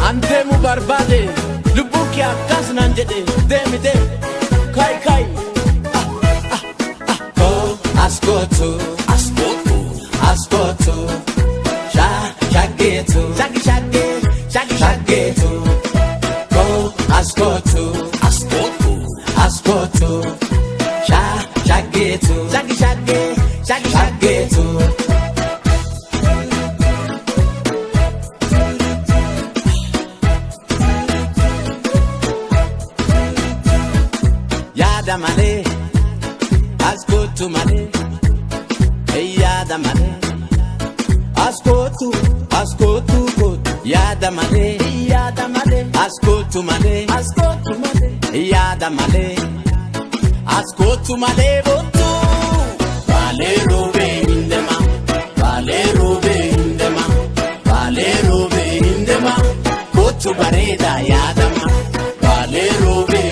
Antemu barbade lubuki akkas nanjede demi kai kai go askoto shageto shageto go askoto shageto shageto Yada male, askotu male, yada male, askotu, yada male, askotu male, yada male, askotu male, botu, vale robe indema, botu bareda yada ma, vale robe.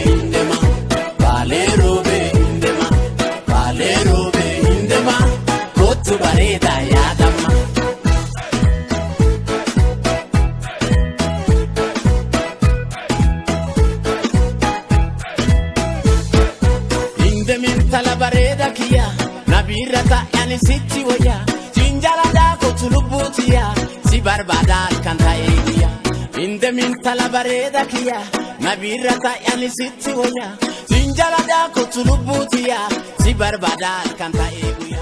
Bareda yadama Indemin tala bareda kiya Nabirata yani siti waya Jinjala da kutulubutia Si barbada kanta eguya Indemin tala bareda kiya Nabirata yani siti waya Jinjala da kutulubutia Si barbada kanta eguya